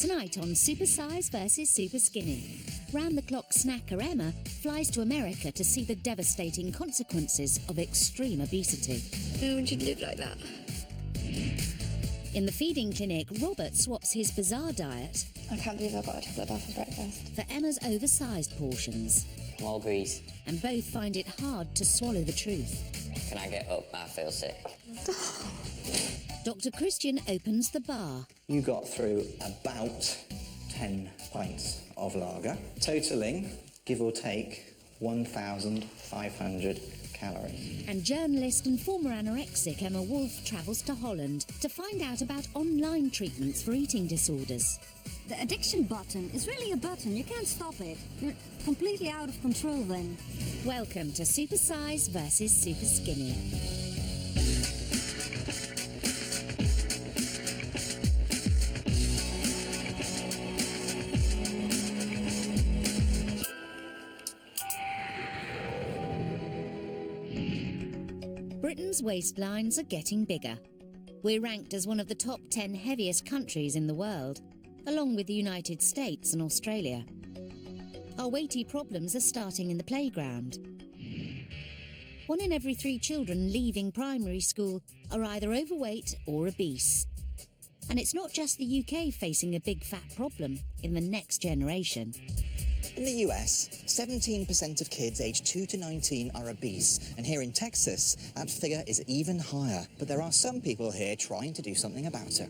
Tonight on Supersize versus Superskinny, round-the-clock snacker Emma flies to America to see the devastating consequences of extreme obesity. Who would you live like that? In the feeding clinic, Robert swaps his bizarre diet. I can't believe I got a chocolate bar for breakfast. For Emma's oversized portions. More grease. And both find it hard to swallow the truth. Can I get up? I feel sick. Dr. Christian opens the bar. You got through about 10 pints of lager, totaling, give or take, 1,500 calories. And journalist and former anorexic Emma Wolf travels to Holland to find out about online treatments for eating disorders. The addiction button is really a button. You can't stop it. You're completely out of control then. Welcome to Supersize versus Superskinny. Britain's waistlines are getting bigger. We're ranked as one of the top 10 heaviest countries in the world, along with the United States and Australia. Our weighty problems are starting in the playground. 1 in every 3 children leaving primary school are either overweight or obese. And it's not just the UK facing a big fat problem in the next generation. In the US, 17% of kids aged 2 to 19 are obese, and here in Texas, that figure is even higher. But there are some people here trying to do something about it.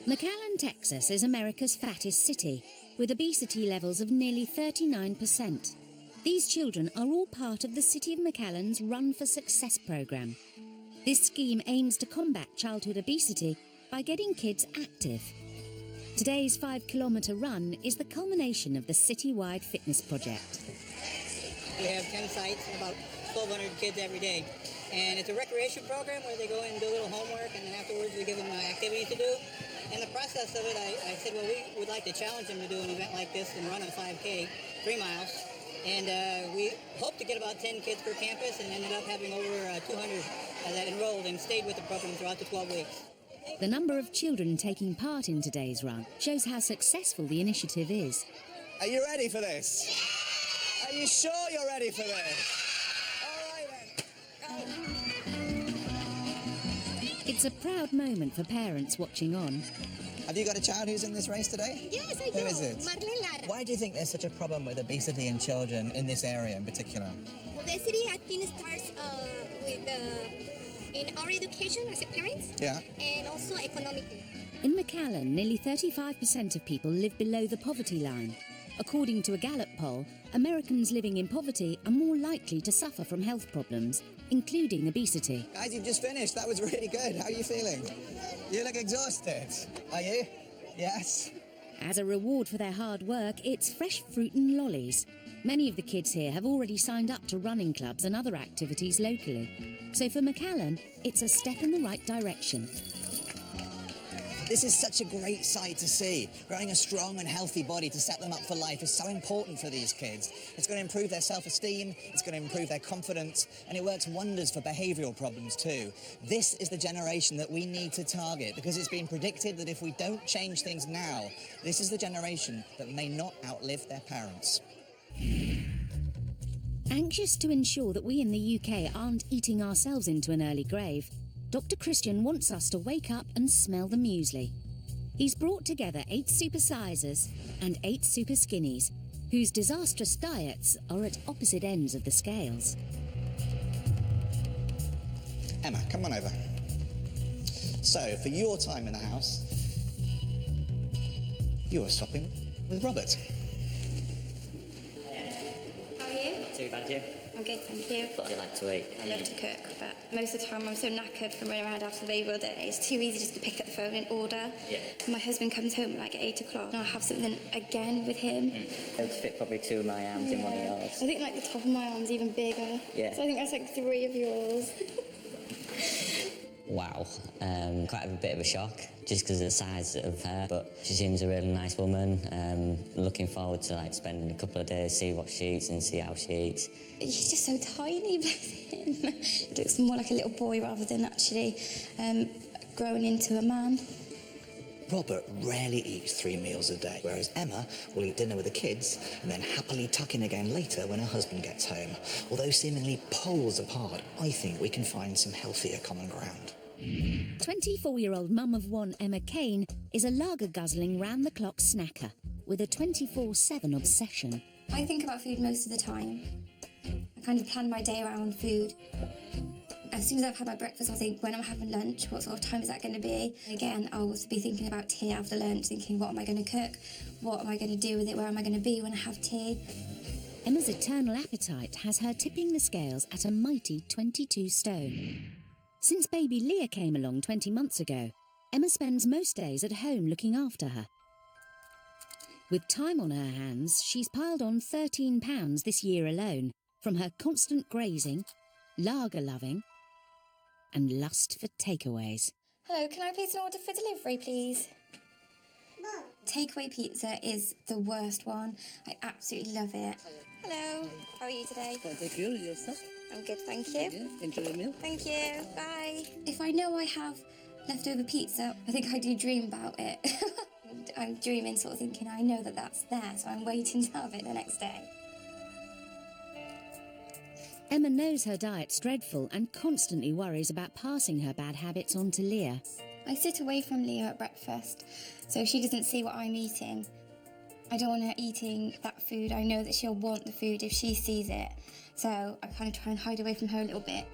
McAllen, Texas is America's fattest city, with obesity levels of nearly 39%. These children are all part of the City of McAllen's Run for Success programme. This scheme aims to combat childhood obesity by getting kids active. Today's 5-kilometre run is the culmination of the citywide fitness project. We have 10 sites, about 1,200 kids every day. And it's a recreation program where they go in and do a little homework, and then afterwards we give them activities to do. In the process of it, I said, well, we would like to challenge them to do an event like this and run a 5K, 3 miles. And we hoped to get about 10 kids per campus and ended up having over 200 that enrolled and stayed with the program throughout the 12 weeks. The number of children taking part in today's run shows how successful the initiative is. Are you ready for this? Are you sure you're ready for this? All right then. It's a proud moment for parents watching on. Have you got a child who's in this race today? Yes, I do. Who is it? Marlene Lara. Why do you think there's such a problem with obesity in children in this area in particular? Obesity, I think, starts with in our education as a parents. Yeah. And also economically. In McAllen, nearly 35% of people live below the poverty line. According to a Gallup poll, Americans living in poverty are more likely to suffer from health problems, including obesity. Guys, you've just finished. That was really good. How are you feeling? You look exhausted. Are you? Yes. As a reward for their hard work, it's fresh fruit and lollies. Many of the kids here have already signed up to running clubs and other activities locally. So for McAllen, it's a step in the right direction. This is such a great sight to see. Growing a strong and healthy body to set them up for life is so important for these kids. It's going to improve their self-esteem, it's going to improve their confidence, and it works wonders for behavioural problems too. This is the generation that we need to target because it's been predicted that if we don't change things now, this is the generation that may not outlive their parents. Anxious to ensure that we in the UK aren't eating ourselves into an early grave, Dr. Christian wants us to wake up and smell the muesli. He's brought together 8 supersizers and 8 super skinnies, whose disastrous diets are at opposite ends of the scales. Emma, come on over. So, for your time in the house, you are swapping with Robert. How are you? Too bad, you? I'm good, thank you. What do you like to eat? I love to cook, but most of the time I'm so knackered from running around after labour all day. It's too easy just to pick up the phone and order. Yeah. My husband comes home at like 8 o'clock and I'll have something again with him. I'd fit probably 2 of my arms in one of yours. I think like the top of my arm's even bigger. Yeah. So I think that's like 3 of yours. Wow. Quite a bit of a shock, just because of the size of her, but she seems a really nice woman. Looking forward to like spending a couple of days, see what she eats and see how she eats. He's just so tiny, bless him. He looks more like a little boy rather than actually growing into a man. Robert rarely eats 3 meals a day, whereas Emma will eat dinner with the kids and then happily tuck in again later when her husband gets home. Although seemingly poles apart, I think we can find some healthier common ground. 24-year-old mum of one Emma Kane is a lager-guzzling round-the-clock snacker with a 24/7 obsession. I think about food most of the time. I kind of plan my day around food. As soon as I've had my breakfast, I'll think, when I'm having lunch, what sort of time is that going to be? Again, I'll also be thinking about tea after lunch, thinking, what am I going to cook? What am I going to do with it? Where am I going to be when I have tea? Emma's eternal appetite has her tipping the scales at a mighty 22 stone. Since baby Leah came along 20 months ago, Emma spends most days at home looking after her. With time on her hands, she's piled on 13 pounds this year alone, from her constant grazing, lager loving, and lust for takeaways. Hello, can I place an order for delivery, please? No. Takeaway pizza is the worst one. I absolutely love it. Hello, how are you today? Thank you. Yourself? I'm good, thank you. Yeah. Enjoy the meal. Thank you, bye. If I know I have leftover pizza, I think I do dream about it. I'm dreaming, sort of thinking, I know that that's there, so I'm waiting to have it the next day. Emma knows her diet's dreadful and constantly worries about passing her bad habits on to Leah. I sit away from Leah at breakfast, so she doesn't see what I'm eating. I don't want her eating that food. I know that she'll want the food if she sees it, so I kind of try and hide away from her a little bit.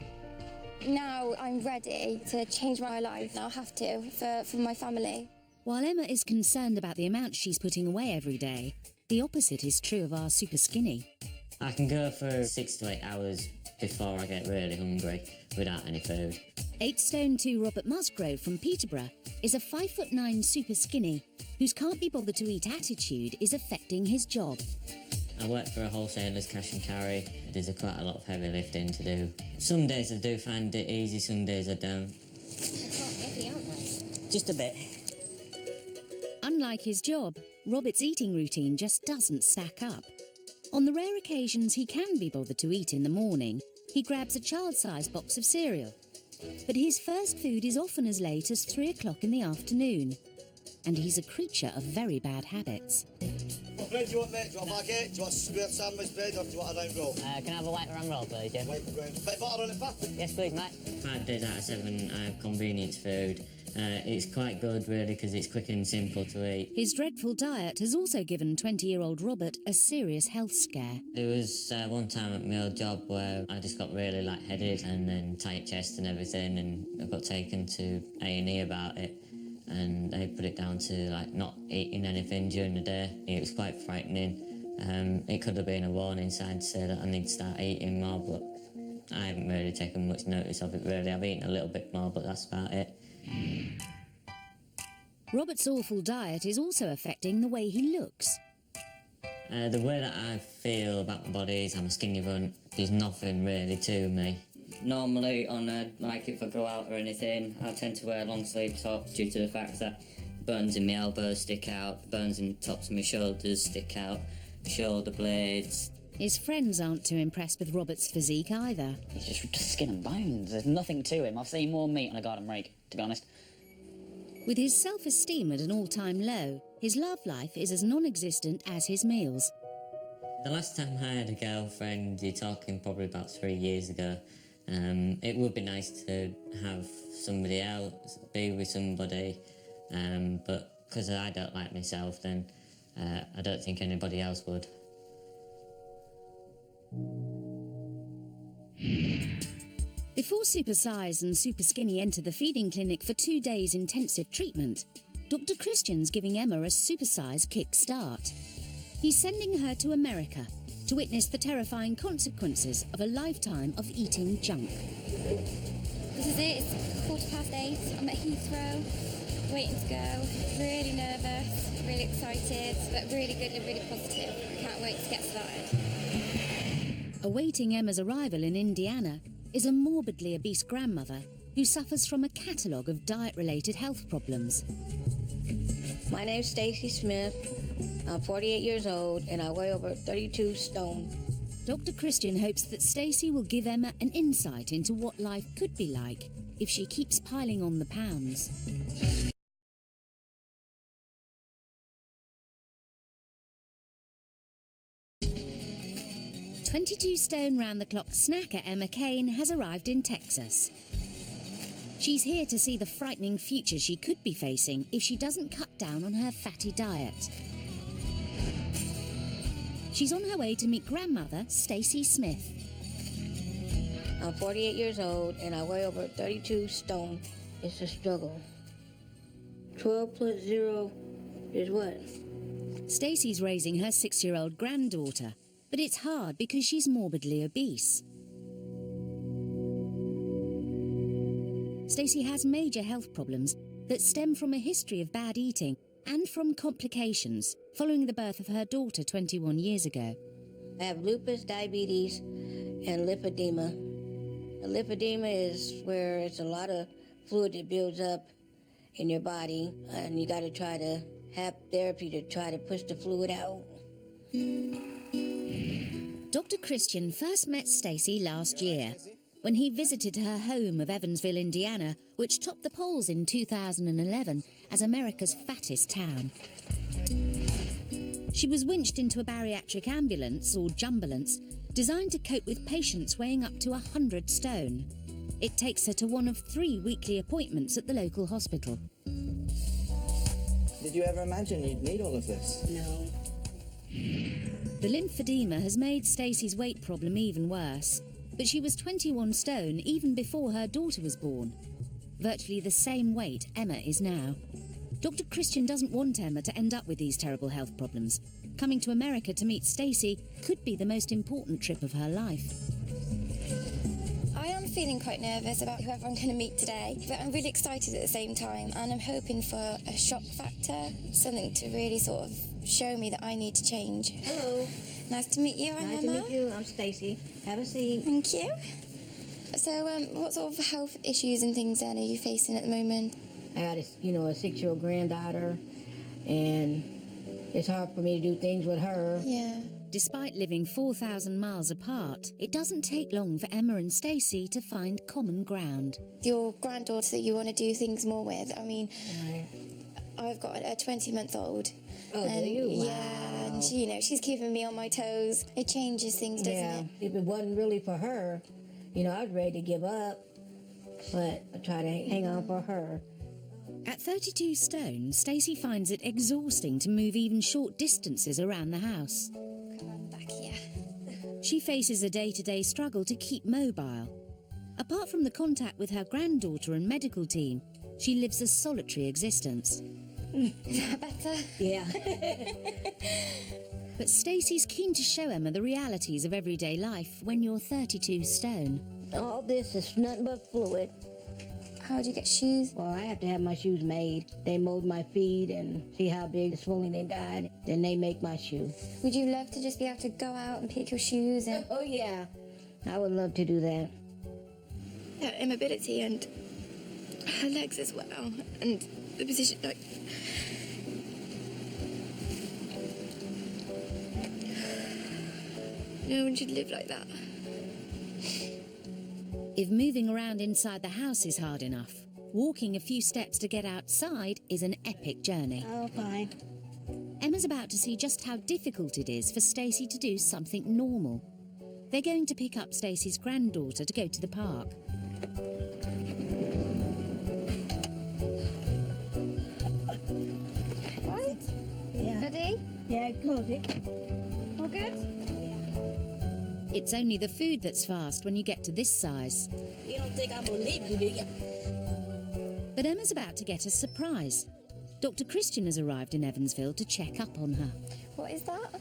Now I'm ready to change my life, and I'll have to, for my family. While Emma is concerned about the amount she's putting away every day, the opposite is true of our super skinny. I can go for 6 to 8 hours before I get really hungry without any food. 8 stone 2 Robert Musgrove from Peterborough is a 5'9" super skinny whose can't be bothered to eat attitude is affecting his job. I work for a wholesaler's cash and carry. There's quite a lot of heavy lifting to do. Some days I do find it easy, some days I don't. Just a bit. Unlike his job, Robert's eating routine just doesn't stack up. On the rare occasions he can be bothered to eat in the morning, he grabs a child-sized box of cereal. But his first food is often as late as 3 o'clock in the afternoon. And he's a creature of very bad habits. What bread do you want, mate? Do you want baguette? Do you want square sandwich bread or do you want a round roll? Can I have a white rum roll, please, Jim? White round. Bit of butter on it, Pat? Yes, please, mate. 5 days out of 7 I have convenience food. It's quite good, really, because it's quick and simple to eat. His dreadful diet has also given 20-year-old Robert a serious health scare. There was one time at my old job where I just got really lightheaded and then tight chest and everything, and I got taken to A&E about it, and they put it down to not eating anything during the day. It was quite frightening. It could have been a warning sign to say that I need to start eating more, but I haven't really taken much notice of it, really. I've eaten a little bit more, but that's about it. Robert's awful diet is also affecting the way he looks. The way that I feel about my body is I'm a skinny runt. There's nothing really to me. Normally if I go out or anything, I tend to wear long sleeve tops due to the fact that bones in my elbows stick out, bones in the tops of my shoulders stick out, shoulder blades. His friends aren't too impressed with Robert's physique either. He's just skin and bones. There's nothing to him. I've seen more meat on a garden rake, to be honest. With his self-esteem at an all-time low, his love life is as non-existent as his meals. The last time I had a girlfriend, you're talking probably about 3 years ago. It would be nice to have somebody else, be with somebody, but because I don't like myself, then I don't think anybody else would. Before Supersize and Superskinny enter the feeding clinic for 2 days intensive treatment, Dr. Christian's giving Emma a Supersize kick start. He's sending her to America to witness the terrifying consequences of a lifetime of eating junk. This is it, it's 8:15. I'm at Heathrow, waiting to go. Really nervous, really excited, but really good and really positive. I can't wait to get started. Awaiting Emma's arrival in Indiana is a morbidly obese grandmother who suffers from a catalogue of diet-related health problems. My name's Stacy Smith. I'm 48 years old and I weigh over 32 stone. Dr. Christian hopes that Stacy will give Emma an insight into what life could be like if she keeps piling on the pounds. 22-stone round-the-clock snacker Emma Kane has arrived in Texas. She's here to see the frightening future she could be facing if she doesn't cut down on her fatty diet. She's on her way to meet grandmother, Stacey Smith. I'm 48 years old and I weigh over 32 stone. It's a struggle. 12 plus 0 is what? Stacey's raising her 6-year-old granddaughter, but it's hard because she's morbidly obese. Stacey has major health problems that stem from a history of bad eating and from complications following the birth of her daughter 21 years ago. I have lupus, diabetes, and lipedema. Lipedema is where it's a lot of fluid that builds up in your body, and you got to try to have therapy to try to push the fluid out. Dr. Christian first met Stacey last year when he visited her home of Evansville, Indiana, which topped the polls in 2011 as America's fattest town. She was winched into a bariatric ambulance, or jumbulance, designed to cope with patients weighing up to 100 stone. It takes her to one of 3 weekly appointments at the local hospital. Did you ever imagine you'd need all of this? No. The lymphedema has made Stacey's weight problem even worse, but she was 21 stone even before her daughter was born. Virtually the same weight Emma is now. Dr. Christian doesn't want Emma to end up with these terrible health problems. Coming to America to meet Stacey could be the most important trip of her life. I am feeling quite nervous about whoever I'm going to meet today, but I'm really excited at the same time, and I'm hoping for a shock factor, something to really sort of show me that I need to change. Hello. Nice to meet you. I'm Nice Emma. to meet you. I'm Stacey. Have a seat. Thank you. So, what sort of health issues and things then are you facing at the moment? I got a 6-year-old granddaughter, and it's hard for me to do things with her. Yeah. Despite living 4,000 miles apart, it doesn't take long for Emma and Stacey to find common ground. Your granddaughter that you want to do things more with. I mean, I've got a 20-month-old. Oh, do you? Yeah, Wow. and she, she's keeping me on my toes. It changes things, doesn't it? If it wasn't really for her, I was ready to give up, but I try to hang on for her. At 32 stone, Stacey finds it exhausting to move even short distances around the house. Come on, back here. She faces a day-to-day struggle to keep mobile. Apart from the contact with her granddaughter and medical team, she lives a solitary existence. Is that better? Yeah. But Stacey's keen to show Emma the realities of everyday life when you're 32 stone. All this is nothing but fluid. How do you get shoes? Well, I have to have my shoes made. They mold my feet and see how big the swelling they died. Then they make my shoe. Would you love to just be able to go out and pick your shoes? And Oh, yeah. I would love to do that. her immobility and her legs as well, and the position, like... No one should live like that. If moving around inside the house is hard enough, walking a few steps to get outside is an epic journey. Oh, fine. Emma's about to see just how difficult it is for Stacey to do something normal. They're going to pick up Stacey's granddaughter to go to the park. Right? Yeah. Ready? Yeah, close it. All good? It's only the food that's fast when you get to this size. You don't think I believe you, do you? But Emma's about to get a surprise. Dr. Christian has arrived in Evansville to check up on her. What is that?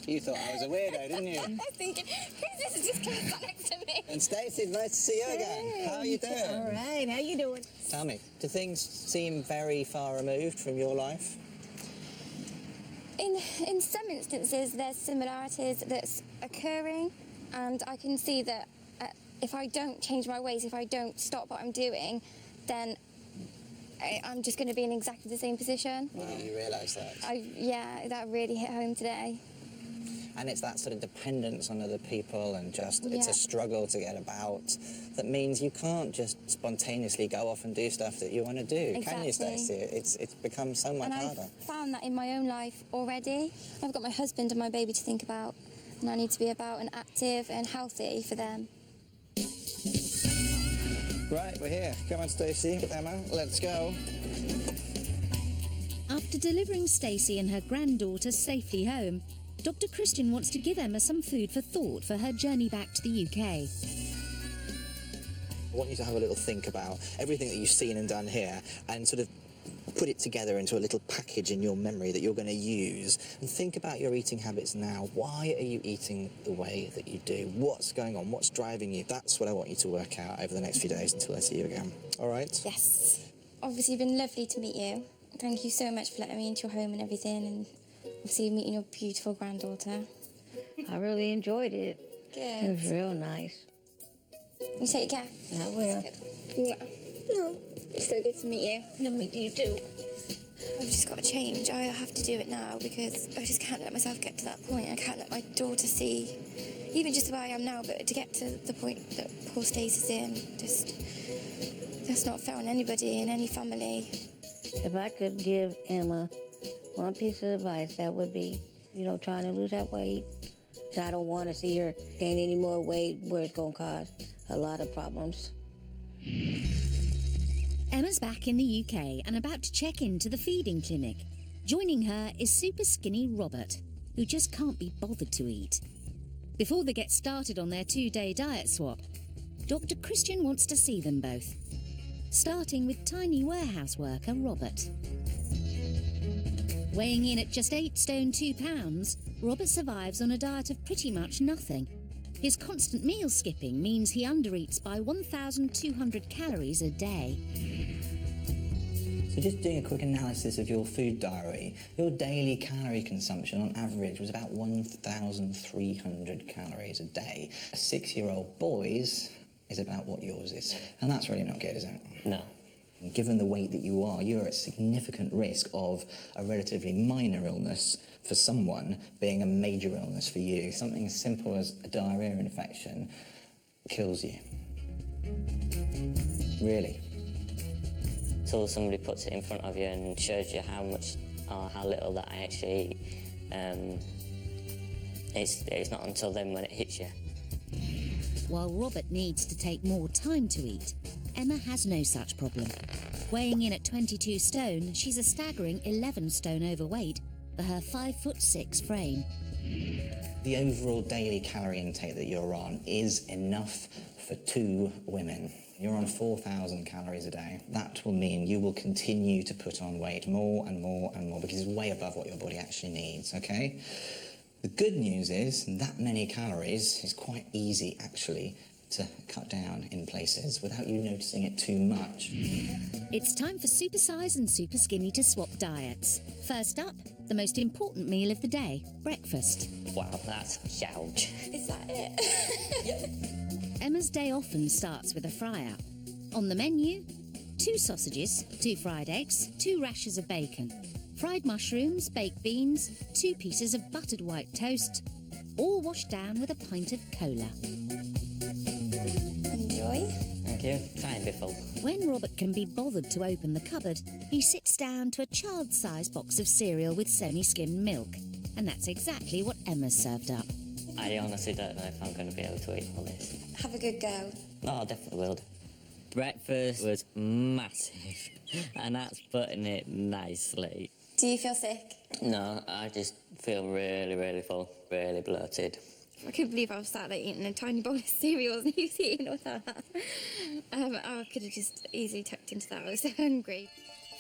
You thought I was a weirdo, didn't you? I was thinking, who's this just came sat next to me? And Stacey, nice to see you again. How are you doing? All right, how you doing? Tell me, do things seem very far removed from your life? In some instances, there's similarities that's occurring, and I can see that if I don't change my ways, if I don't stop what I'm doing, then I'm just going to be in exactly the same position. Wow, you realise that? Yeah, that really hit home today. And it's that sort of dependence on other people and just, it's a struggle to get about that means you can't just spontaneously go off and do stuff that you want to do, can you, Stacey? It's become so much harder. I've found that in my own life already. I've got my husband and my baby to think about, and I need to be about and active and healthy for them. Right, we're here. Come on, Stacey, Emma, let's go. After delivering Stacey and her granddaughter safely home, Dr. Christian wants to give Emma some food for thought for her journey back to the UK. I want you to have a little think about everything that you've seen and done here and sort of put it together into a little package in your memory that you're going to use. And think about your eating habits now. Why are you eating the way that you do? What's going on? What's driving you? That's what I want you to work out over the next few days until I see you again. All right? Yes. Obviously, it's been lovely to meet you. Thank you so much for letting me into your home and everything, and obviously meeting your beautiful granddaughter. I really enjoyed it. Good. It was real nice. You take care. I will. Yeah. No, it's so good to meet you. I'll meet you too. I've just got to change. I have to do it now because I just can't let myself get to that point. I can't let my daughter see, even just where I am now, but to get to the point that poor Stacey's in, that's not fair on anybody in any family. If I could give Emma one piece of advice, that would be, trying to lose that weight. I don't want to see her gain any more weight where it's going to cause a lot of problems. Emma's back in the UK and about to check into the feeding clinic. Joining her is super skinny Robert, who just can't be bothered to eat. Before they get started on their 2-day diet swap, Dr. Christian wants to see them both, starting with tiny warehouse worker Robert. Weighing in at just 8 stone 2 pounds, Robert survives on a diet of pretty much nothing. His constant meal skipping means he undereats by 1,200 calories a day. So just doing a quick analysis of your food diary, your daily calorie consumption on average was about 1,300 calories a day. A 6-year-old boy's is about what yours is. And that's really not good, is it? No. Given the weight that you are, you're at significant risk of a relatively minor illness for someone being a major illness for you. Something as simple as a diarrhea infection kills you. Really. Until somebody puts it in front of you and shows you how much or how little that I actually eat, it's not until then when it hits you. While Robert needs to take more time to eat, Emma has no such problem. Weighing in at 22 stone, she's a staggering 11 stone overweight for her 5'6" frame. The overall daily calorie intake that you're on is enough for 2 women. You're on 4,000 calories a day. That will mean you will continue to put on weight more and more and more because it's way above what your body actually needs, okay? The good news is that many calories is quite easy, actually, to cut down in places without you noticing it too much. It's time for Supersize and Super Skinny to swap diets. First up, the most important meal of the day, breakfast. Wow, that's huge. Is that it? Emma's day often starts with a fry-up. On the menu, 2 sausages, 2 fried eggs, 2 rashers of bacon, fried mushrooms, baked beans, 2 pieces of buttered white toast, all washed down with a pint of cola. Enjoy. Thank you. Try and be full. When Robert can be bothered to open the cupboard, he sits down to a child-sized box of cereal with semi-skimmed milk. And that's exactly what Emma's served up. I honestly don't know if I'm going to be able to eat all this. Have a good go. No, I definitely will. Breakfast was massive, and that's putting it nicely. Do you feel sick? No, I just feel really, really full, really bloated. I couldn't believe I was sat there eating a tiny bowl of cereals and he was eating all that. I could have just easily tucked into that. I was so hungry.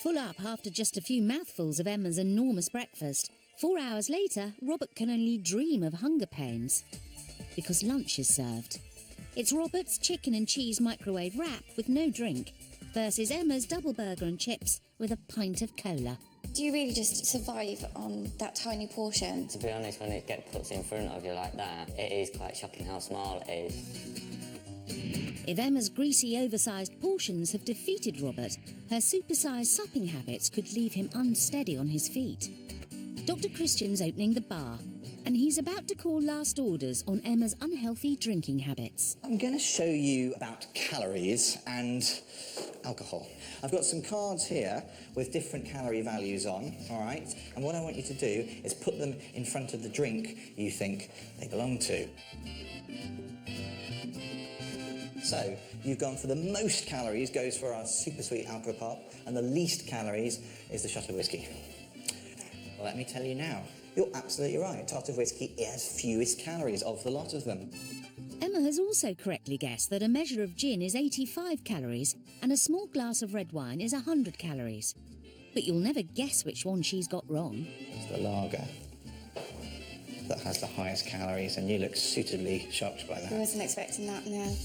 Full up after just a few mouthfuls of Emma's enormous breakfast, 4 hours later, Robert can only dream of hunger pains. Because lunch is served. It's Robert's chicken and cheese microwave wrap with no drink versus Emma's double burger and chips with a pint of cola. Do you really just survive on that tiny portion? To be honest, when it gets put in front of you like that, it is quite shocking how small it is. If Emma's greasy, oversized portions have defeated Robert, her supersized supping habits could leave him unsteady on his feet. Dr. Christian's opening the bar, and he's about to call last orders on Emma's unhealthy drinking habits. I'm going to show you about calories and alcohol. I've got some cards here with different calorie values on, all right? And what I want you to do is put them in front of the drink you think they belong to. So, you've gone for the most calories, goes for our super sweet alcohol pop, and the least calories is the shot of whiskey. Well, let me tell you now, you're absolutely right. Tot of whiskey has fewest calories of the lot of them. Emma has also correctly guessed that a measure of gin is 85 calories and a small glass of red wine is 100 calories. But you'll never guess which one she's got wrong. It's the lager that has the highest calories, and you look suitably shocked by that. I wasn't expecting that, no.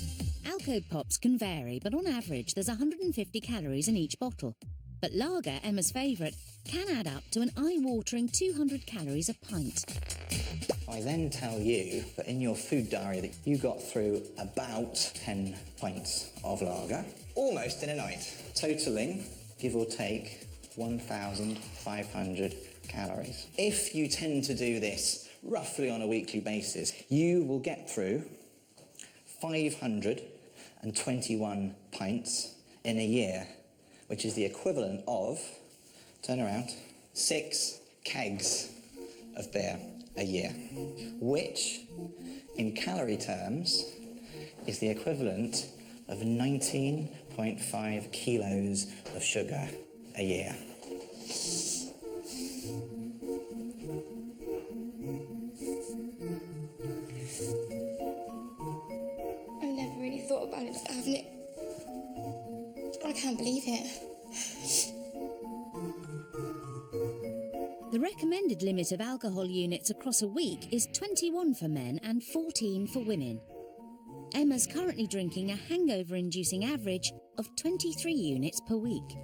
Alco pops can vary, but on average there's 150 calories in each bottle. But lager, Emma's favourite, can add up to an eye-watering 200 calories a pint. I then tell you that in your food diary that you got through about 10 pints of lager, almost in a night, totalling, give or take, 1,500 calories. If you tend to do this roughly on a weekly basis, you will get through 521 pints in a year, which is the equivalent of, turn around, 6 kegs of beer a year, which, in calorie terms, is the equivalent of 19.5 kilos of sugar a year. I never really thought about it, having it. I can't believe it. The recommended limit of alcohol units across a week is 21 for men and 14 for women. Emma's currently drinking a hangover-inducing average of 23 units per week.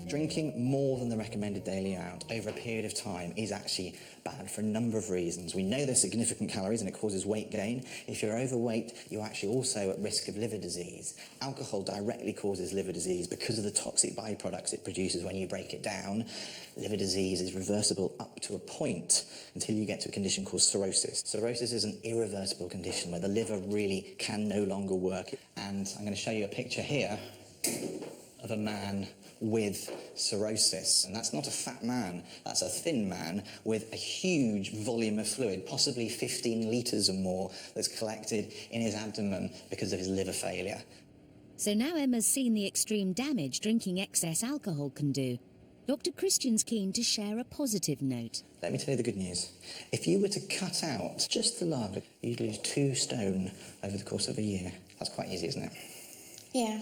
Drinking more than the recommended daily amount over a period of time is actually bad for a number of reasons. We know there's significant calories and it causes weight gain. If you're overweight, you're actually also at risk of liver disease. Alcohol directly causes liver disease because of the toxic byproducts it produces when you break it down. Liver disease is reversible up to a point until you get to a condition called cirrhosis. Cirrhosis is an irreversible condition where the liver really can no longer work. And I'm going to show you a picture here of a man with cirrhosis. And that's not a fat man, that's a thin man with a huge volume of fluid, possibly 15 litres or more, that's collected in his abdomen because of his liver failure. So now Emma's seen the extreme damage drinking excess alcohol can do. Dr. Christian's keen to share a positive note. Let me tell you the good news. If you were to cut out just the lager, you'd lose 2 stone over the course of a year. That's quite easy, isn't it? Yeah.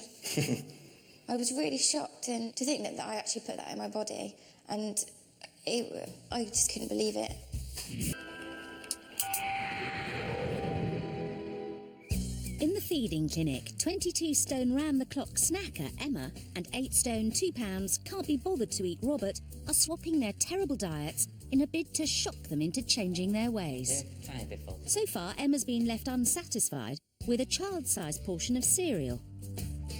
I was really shocked and to think that I actually put that in my body, and I just couldn't believe it. In the feeding clinic, 22 stone round-the-clock snacker Emma and 8 stone 2 pounds can't be bothered to eat Robert are swapping their terrible diets in a bid to shock them into changing their ways. Yeah, tried before. So far, Emma's been left unsatisfied with a child-sized portion of cereal.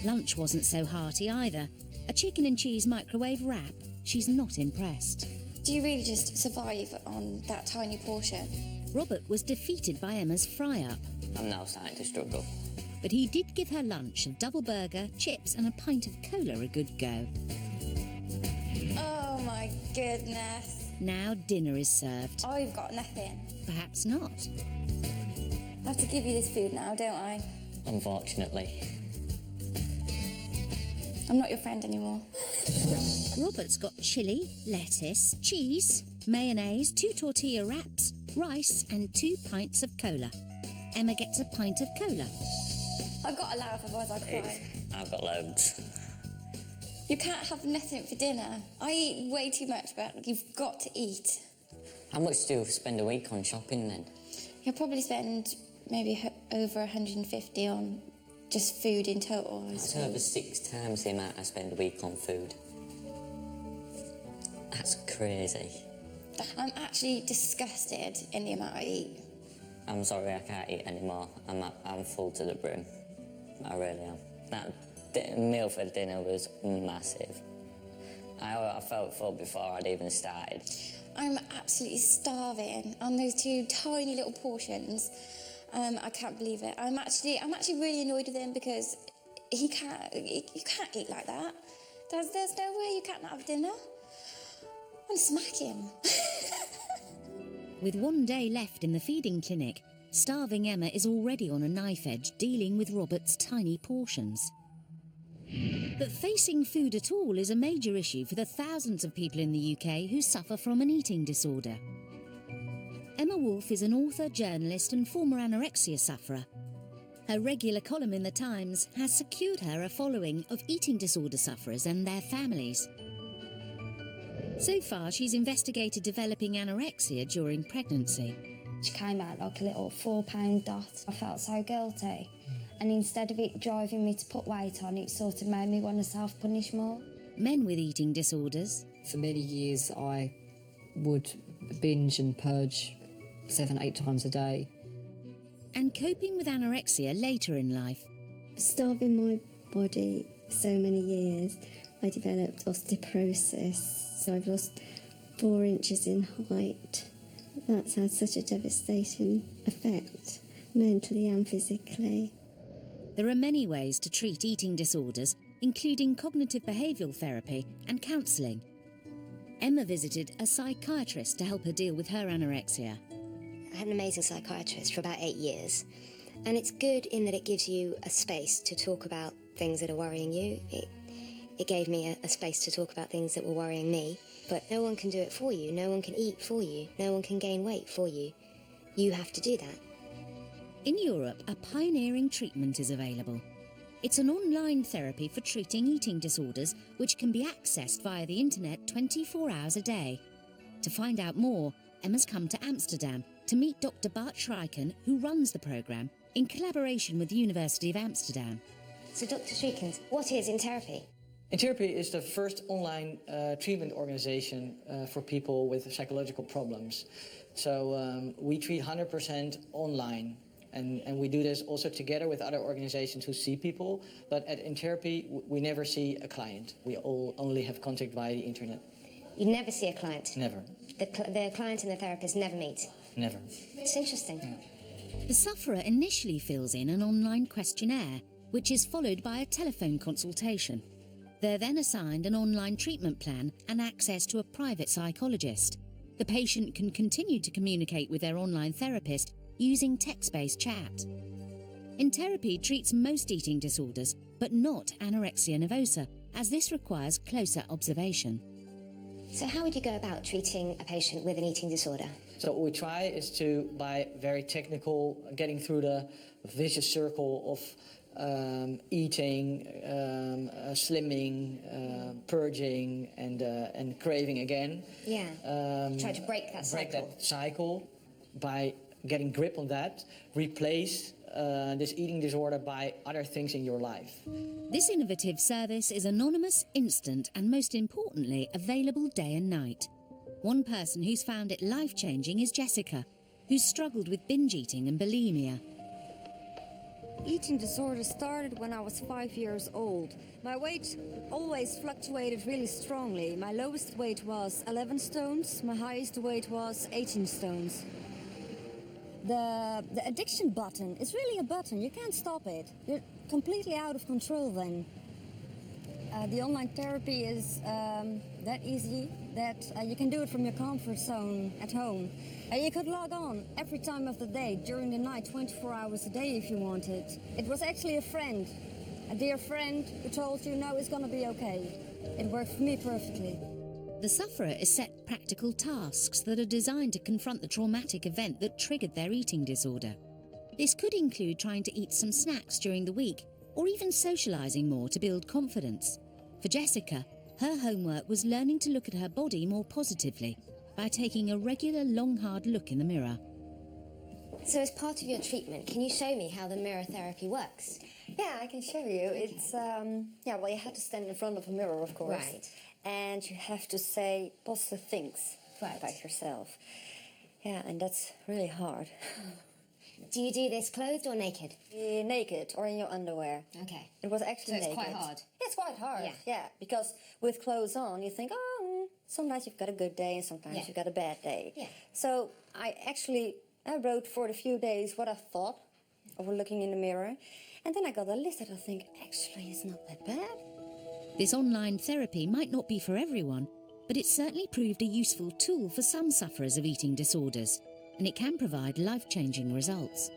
Lunch wasn't so hearty either. A chicken and cheese microwave wrap. She's not impressed. Do you really just survive on that tiny portion? Robert was defeated by Emma's fry-up. I'm now starting to struggle. But he did give her lunch of double burger, chips and a pint of cola a good go. Oh my goodness. Now dinner is served. I've got nothing. Perhaps not. I have to give you this food now, don't I? Unfortunately. I'm not your friend anymore. Robert's got chilli, lettuce, cheese, mayonnaise, 2 tortilla wraps, rice and 2 pints of cola. Emma gets a pint of cola. I've got to laugh otherwise I cry. I've got loads. You can't have nothing for dinner. I eat way too much, but you've got to eat. How much do you spend a week on shopping then? You'll probably spend maybe over 150 on just food in total. That's over 6 times the amount I spend a week on food. That's crazy. I'm actually disgusted in the amount I eat. I'm sorry, I can't eat anymore. I'm full to the brim. I really am. That meal for dinner was massive. I felt full before I'd even started. I'm absolutely starving on those 2 tiny little portions. I can't believe it. I'm actually really annoyed with him because you can't eat like that. There's no way you can't have dinner. I'm smack him. With 1 day left in the feeding clinic, starving Emma is already on a knife edge dealing with Robert's tiny portions. But facing food at all is a major issue for the thousands of people in the UK who suffer from an eating disorder. Emma Wolfe is an author, journalist and former anorexia sufferer. Her regular column in The Times has secured her a following of eating disorder sufferers and their families. So far, she's investigated developing anorexia during pregnancy. She came out like a little 4-pound dot. I felt so guilty. And instead of it driving me to put weight on, it sort of made me want to self-punish more. Men with eating disorders. For many years, I would binge and purge 7-8 times a day. And coping with anorexia later in life. Starving my body for so many years, I developed osteoporosis. So I've lost 4 inches in height. That's had such a devastating effect, mentally and physically. There are many ways to treat eating disorders, including cognitive behavioural therapy and counselling. Emma visited a psychiatrist to help her deal with her anorexia. I had an amazing psychiatrist for about 8 years, and it's good in that it gives you a space to talk about things that are worrying you. It gave me a space to talk about things that were worrying me, but no one can do it for you. No one can eat for you. No one can gain weight for you. You have to do that. In Europe, a pioneering treatment is available. It's an online therapy for treating eating disorders, which can be accessed via the internet 24 hours a day. To find out more, Emma's come to Amsterdam to meet Dr. Bart Schrijken, who runs the programme, in collaboration with the University of Amsterdam. So, Dr. Schrijken, what is In Therapy? In Therapy is the first online treatment organization for people with psychological problems. So we treat 100% online. And we do this also together with other organizations who see people. But at In Therapy, we never see a client. We all only have contact via the internet. You never see a client? Never. The client and the therapist never meet? Never. It's interesting. Yeah. The sufferer initially fills in an online questionnaire, which is followed by a telephone consultation. They're then assigned an online treatment plan and access to a private psychologist. The patient can continue to communicate with their online therapist using text-based chat. In Therapy treats most eating disorders, but not anorexia nervosa, as this requires closer observation. So how would you go about treating a patient with an eating disorder? So what we try is to, by very technical, getting through the vicious circle of eating, slimming, purging, and craving again. Yeah, try to break that cycle. Break that cycle by getting grip on that, replace this eating disorder by other things in your life. This innovative service is anonymous, instant, and most importantly, available day and night. One person who's found it life-changing is Jessica, who's struggled with binge eating and bulimia. Eating disorder started when I was 5 years old. My weight always fluctuated really strongly. My lowest weight was 11 stones, my highest weight was 18 stones. The addiction button is really a button. You can't stop it. You're completely out of control then. The online therapy is that easy that you can do it from your comfort zone at home. You could log on every time of the day, during the night, 24 hours a day if you wanted. It was actually a friend, a dear friend, who told you, no, it's going to be okay. It worked for me perfectly. The sufferer is set practical tasks that are designed to confront the traumatic event that triggered their eating disorder. This could include trying to eat some snacks during the week, or even socialising more to build confidence. For Jessica, her homework was learning to look at her body more positively by taking a regular long hard look in the mirror. So as part of your treatment, can you show me how the mirror therapy works? Yeah, I can show you. Okay. It's, well, you have to stand in front of a mirror, of course. Right. And you have to say positive things about yourself. Yeah, and that's really hard. Do you do this clothed or naked? Naked, or in your underwear. Okay. It was actually naked. So it's quite hard? It's quite hard, Yeah. because with clothes on, you think, oh, Sometimes you've got a good day and sometimes you've got a bad day. So I wrote for a few days what I thought over looking in the mirror. And then I got a list that I think, actually, it's not that bad. This online therapy might not be for everyone, but it's certainly proved a useful tool for some sufferers of eating disorders, and it can provide life-changing results.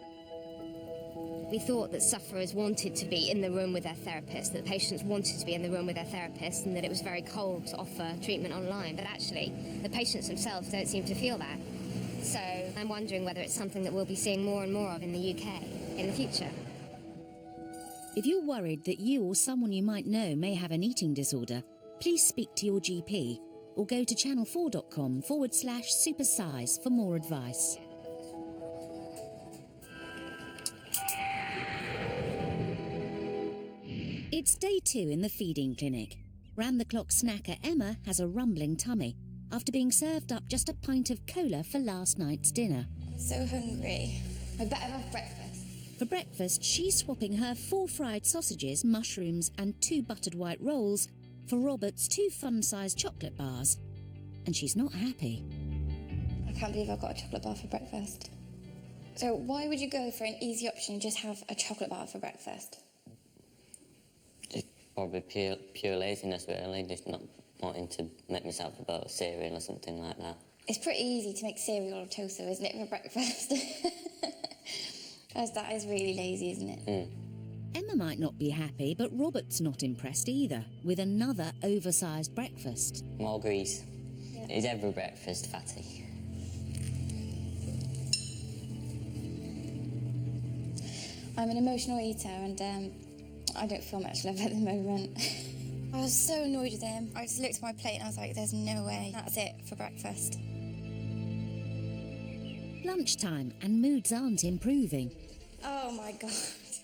We thought that sufferers wanted to be in the room with their therapist, that the patients wanted to be in the room with their therapist, and that it was very cold to offer treatment online. But actually, the patients themselves don't seem to feel that. So I'm wondering whether it's something that we'll be seeing more and more of in the UK in the future. If you're worried that you or someone you might know may have an eating disorder, please speak to your GP or go to channel4.com/supersize for more advice. It's day 2 in the feeding clinic. Round-the-clock snacker Emma has a rumbling tummy after being served up just a pint of cola for last night's dinner. I'm so hungry. I better have breakfast. For breakfast, she's swapping her 4 fried sausages, mushrooms and 2 buttered white rolls for Robert's 2 fun-sized chocolate bars. And she's not happy. I can't believe I got a chocolate bar for breakfast. So why would you go for an easy option and just have a chocolate bar for breakfast? Just probably pure laziness, really. Just not wanting to make myself a bowl of cereal or something like that. It's pretty easy to make cereal or toast, though, isn't it, for breakfast? That is really lazy, isn't it? Emma might not be happy, but Robert's not impressed either, with another oversized breakfast. More grease. Is every breakfast fatty? I'm an emotional eater and I don't feel much love at the moment. I was so annoyed with him. I just looked at my plate and I was like, there's no way. That's it for breakfast. Lunchtime and moods aren't improving. Oh my God.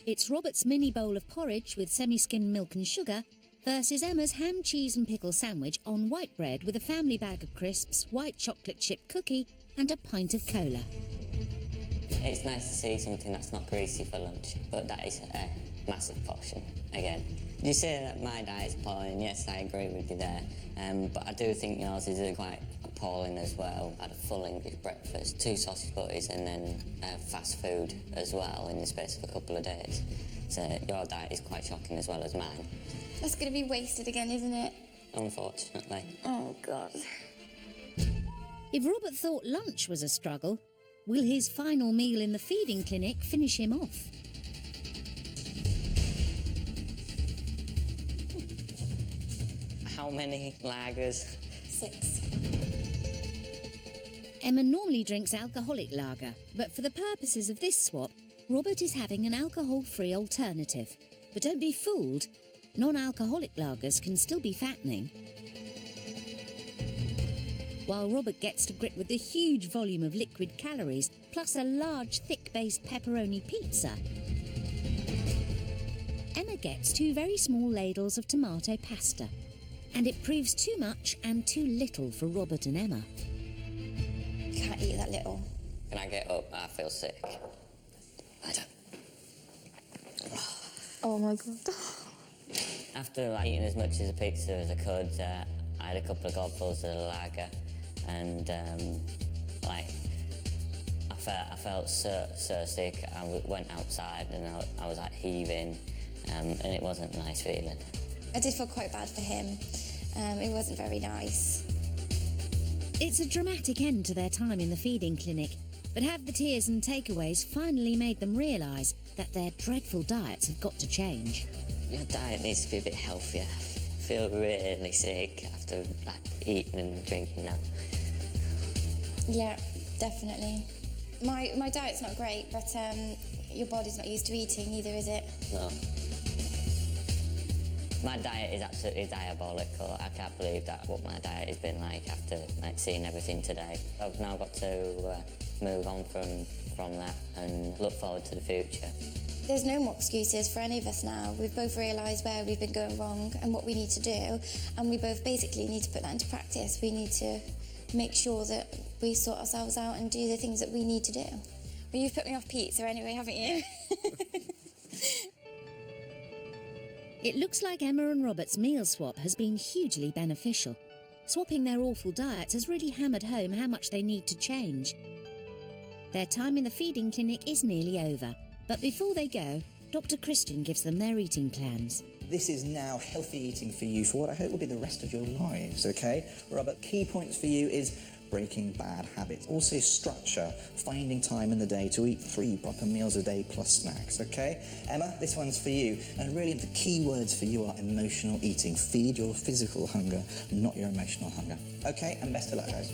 It's Robert's mini bowl of porridge with semi-skimmed milk and sugar versus Emma's ham, cheese and pickle sandwich on white bread with a family bag of crisps, white chocolate chip cookie and a pint of cola. It's nice to see something that's not greasy for lunch, but that is a massive portion, again. You say that my diet's appalling, yes, I agree with you there, but I do think yours is quite appalling as well. I had a full English breakfast, 2 sausage butties and then fast food as well in the space of a couple of days. So your diet is quite shocking as well as mine. That's going to be wasted again, isn't it? Unfortunately. Oh, God. If Robert thought lunch was a struggle, will his final meal in the feeding clinic finish him off? How many lagers? 6. Emma normally drinks alcoholic lager, but for the purposes of this swap, Robert is having an alcohol-free alternative. But don't be fooled, non-alcoholic lagers can still be fattening. While Robert gets to grip with the huge volume of liquid calories, plus a large, thick-based pepperoni pizza, Emma gets 2 very small ladles of tomato pasta. And it proves too much and too little for Robert and Emma. Can't eat that little. Can I get up? I feel sick. I don't. Oh my God. After eating as much as a pizza as I could, I had a couple of gobbles of lager, and I felt so sick. I went outside and I was like heaving, and it wasn't a nice feeling. I did feel quite bad for him. It wasn't very nice. It's a dramatic end to their time in the feeding clinic, but have the tears and takeaways finally made them realise that their dreadful diets have got to change? Your diet needs to be a bit healthier. I feel really sick after eating and drinking now. Yeah, definitely. My diet's not great, but your body's not used to eating either, is it? No. My diet is absolutely diabolical. I can't believe what my diet has been like after seeing everything today. I've now got to move on from that and look forward to the future. There's no more excuses for any of us now. We've both realised where we've been going wrong and what we need to do, and we both basically need to put that into practice. We need to make sure that we sort ourselves out and do the things that we need to do. Well, you've put me off pizza anyway, haven't you? It looks like Emma and Robert's meal swap has been hugely beneficial. Swapping their awful diets has really hammered home how much they need to change. Their time in the feeding clinic is nearly over, but before they go, Dr. Christian gives them their eating plans. This is now healthy eating for you for what I hope will be the rest of your lives, okay? Robert, key points for you is breaking bad habits. Also structure, finding time in the day to eat 3 proper meals a day plus snacks, okay? Emma, this one's for you. And really the key words for you are emotional eating. Feed your physical hunger, not your emotional hunger. Okay, and best of luck, guys.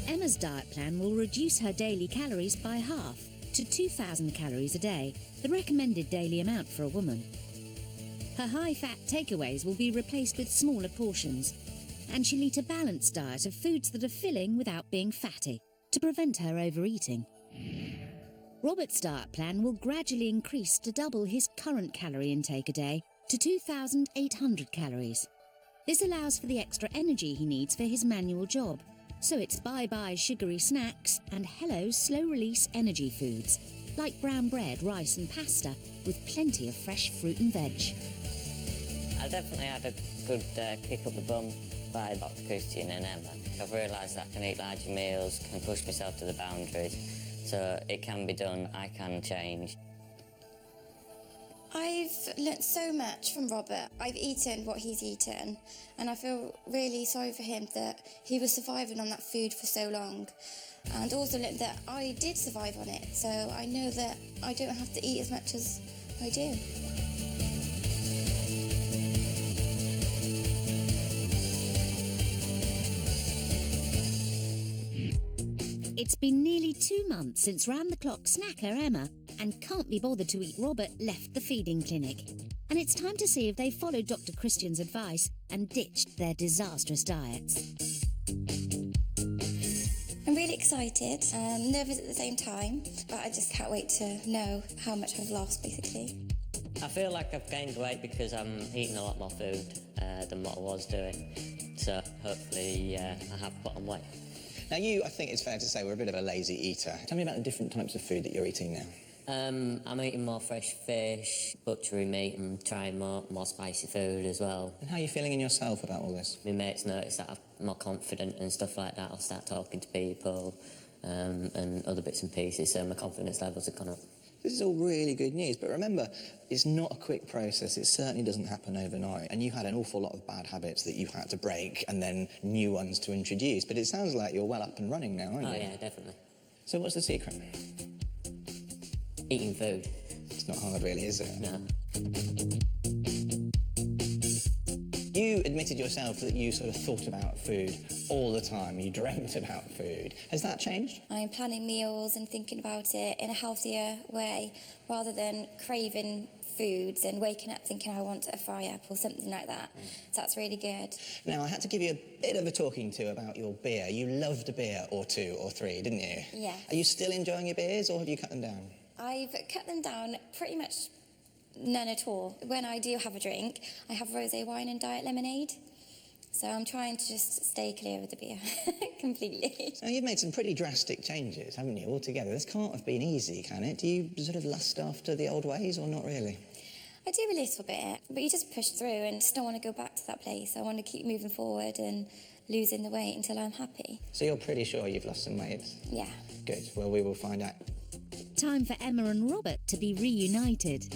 Emma's diet plan will reduce her daily calories by half to 2,000 calories a day, the recommended daily amount for a woman. Her high-fat takeaways will be replaced with smaller portions, and she'll eat a balanced diet of foods that are filling without being fatty, to prevent her overeating. Robert's diet plan will gradually increase to double his current calorie intake a day to 2,800 calories. This allows for the extra energy he needs for his manual job, so it's bye-bye sugary snacks and hello slow-release energy foods, like brown bread, rice and pasta, with plenty of fresh fruit and veg. I definitely had a good kick up the bum by Dr. Christian and Emma. I've realised that I can eat larger meals, can push myself to the boundaries, so it can be done, I can change. I've learnt so much from Robert. I've eaten what he's eaten, and I feel really sorry for him that he was surviving on that food for so long, and also learnt that I did survive on it, so I know that I don't have to eat as much as I do. It's been nearly 2 months since round-the-clock snacker Emma and can't be bothered to eat Robert left the feeding clinic. And it's time to see if they followed Dr. Christian's advice and ditched their disastrous diets. I'm really excited and nervous at the same time, but I just can't wait to know how much I've lost, basically. I feel like I've gained weight because I'm eating a lot more food than what I was doing. So hopefully I have put on weight. Now you, I think it's fair to say, we're a bit of a lazy eater. Tell me about the different types of food that you're eating now. I'm eating more fresh fish, butchery meat, and trying more spicy food as well. And how are you feeling in yourself about all this? My mates notice that I'm more confident and stuff like that. I'll start talking to people and other bits and pieces, so my confidence levels have gone up. This is all really good news, but remember, it's not a quick process. It certainly doesn't happen overnight. And you had an awful lot of bad habits that you had to break and then new ones to introduce. But it sounds like you're well up and running now, aren't you? Oh, yeah, definitely. So what's the secret? Eating food. It's not hard, really, is it? No. You admitted yourself that you sort of thought about food all the time. You dreamt about food. Has that changed? I'm planning meals and thinking about it in a healthier way, rather than craving foods and waking up thinking I want a fry-up or something like that. So that's really good. Now, I had to give you a bit of a talking to about your beer. You loved a beer or 2 or 3, didn't you? Yeah. Are you still enjoying your beers, or have you cut them down? I've cut them down pretty much none at all. When I do have a drink, I have rosé wine and diet lemonade. So I'm trying to just stay clear of the beer completely. So you've made some pretty drastic changes, haven't you, altogether? This can't have been easy, can it? Do you sort of lust after the old ways, or not really? I do a little bit, but you just push through and just don't want to go back to that place. I want to keep moving forward and losing the weight until I'm happy. So you're pretty sure you've lost some weight? Yeah. Good. Well, we will find out. Time for Emma and Robert to be reunited.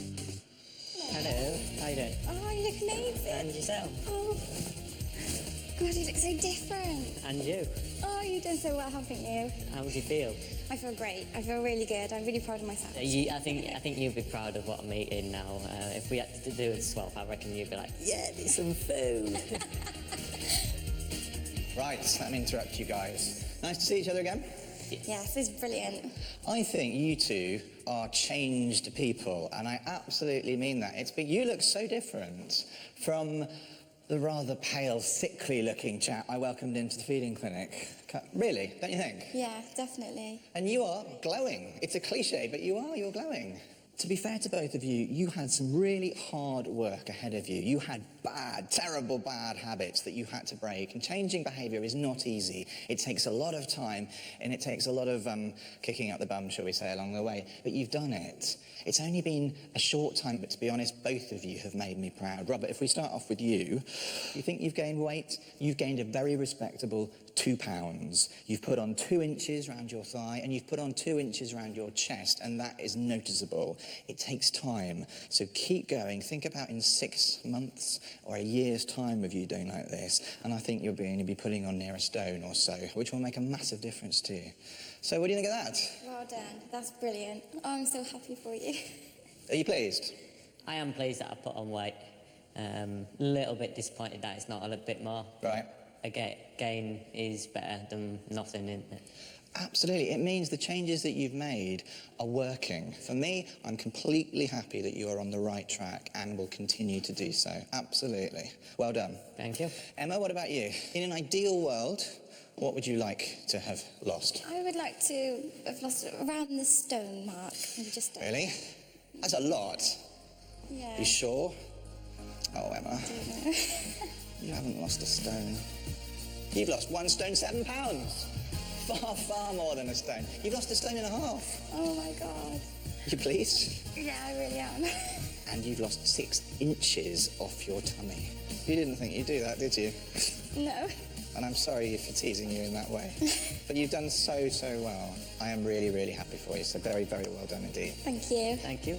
Hello, how you doing? Oh, you look amazing. And yourself? Oh, God, you look so different. And you? Oh, you've done so well, haven't you? How do you feel? I feel great. I feel really good. I'm really proud of myself. I think you'd be proud of what I'm eating now. If we had to do a swap, I reckon you'd be like, yeah, there's some food. Right, let me interrupt you guys. Nice to see each other again. Yes, this is brilliant. I think you two are changed people, and I absolutely mean that. You look so different from the rather pale, sickly-looking chap I welcomed into the feeding clinic. Really, don't you think? Yeah, definitely. And you are glowing. It's a cliche, but you're glowing. To be fair to both of you, you had some really hard work ahead of you. You had bad, terrible bad habits that you had to break, and changing behaviour is not easy. It takes a lot of time, and it takes a lot of kicking up the bum, shall we say, along the way. But you've done it. It's only been a short time, but to be honest, both of you have made me proud. Robert, if we start off with you, you think you've gained weight? You've gained a very respectable 2 pounds. You've put on 2 inches around your thigh, and you've put on 2 inches around your chest, and that is noticeable. It takes time, so keep going. Think about in 6 months or a year's time of you doing like this, and I think you'll be putting on near a stone or so, which will make a massive difference to you. So what do you think of that? Well done. That's brilliant. I'm so happy for you. Are you pleased? I am pleased that I put on weight. Little bit disappointed that it's not a little bit more. Right. A gain is better than nothing, isn't it? Absolutely. It means the changes that you've made are working. For me, I'm completely happy that you are on the right track and will continue to do so. Absolutely. Well done. Thank you. Emma, what about you? In an ideal world, what would you like to have lost? I would like to have lost around the stone mark. Maybe just Really? That's a lot. Yeah. You sure? Oh, Emma. I don't know. You haven't lost a stone. You've lost 1 stone, 7 pounds. Far, far more than a stone. You've lost 1.5 stones. Oh my God. You pleased? Yeah, I really am. And you've lost 6 inches off your tummy. You didn't think you'd do that, did you? No. And I'm sorry for teasing you in that way. But you've done so, so well. I am really, really happy for you. So very, very well done indeed. Thank you. Thank you.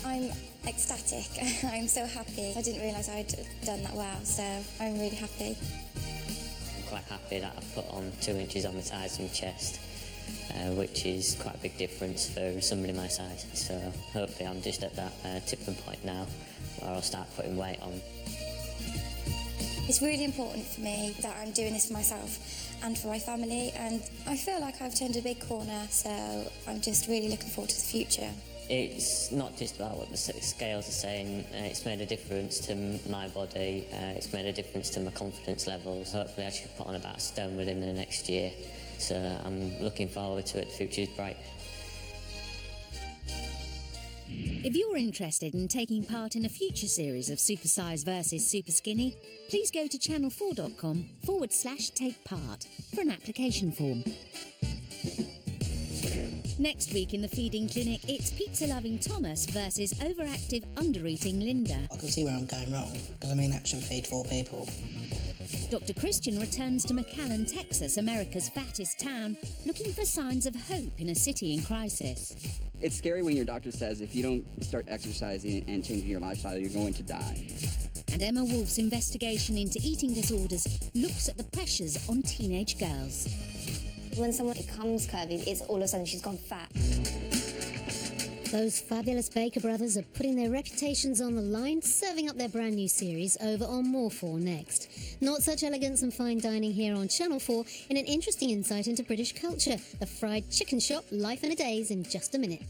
I'm ecstatic. I'm so happy. I didn't realise I'd done that well, so I'm really happy. I'm quite happy that I've put on 2 inches on my thighs and my chest, which is quite a big difference for somebody my size. So hopefully I'm just at that tipping point now where I'll start putting weight on. It's really important for me that I'm doing this for myself and for my family, and I feel like I've turned a big corner, so I'm just really looking forward to the future. It's not just about what the scales are saying, it's made a difference to my body, it's made a difference to my confidence levels. Hopefully I should put on about a stone within the next year, so I'm looking forward to it. The future's bright. If you're interested in taking part in a future series of Supersize versus Superskinny, please go to channel4.com/take-part for an application form. Next week in the feeding clinic, it's pizza-loving Thomas versus overactive, under-eating Linda. I can see where I'm going wrong, because I'm in action feed 4 people. Dr. Christian returns to McAllen, Texas, America's fattest town, looking for signs of hope in a city in crisis. It's scary when your doctor says if you don't start exercising and changing your lifestyle, you're going to die. And Emma Wolf's investigation into eating disorders looks at the pressures on teenage girls. When someone becomes curvy, it's all of a sudden she's gone fat. Those fabulous Baker brothers are putting their reputations on the line, serving up their brand new series over on More 4 next. Not Such Elegance and Fine Dining here on Channel 4 in an interesting insight into British culture. The fried chicken shop, life in a daze in just a minute.